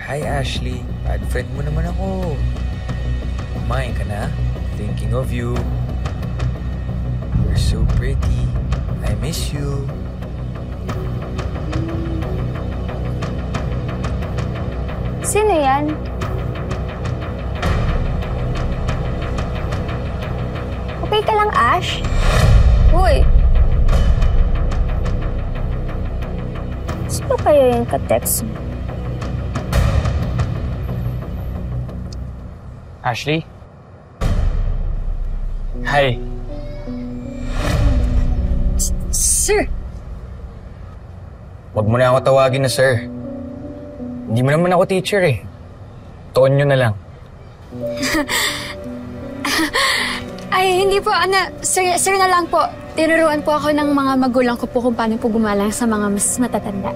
Hi, Ashley. Bad friend mo naman ako. Kumain ka na? Thinking of you. You're so pretty. I miss you. Sino yan? Okay ka lang, Ash? Uy! Sino kaya yung ka-text mo? Ashley? Hi. Sir! Huwag mo na ako tawagin na sir. Hindi mo naman ako teacher eh. Tonyo na lang. Ay, hindi po. Sir na lang po. Tinuruan po ako ng mga magulang ko po kung paano po gumalang sa mga mas matatanda.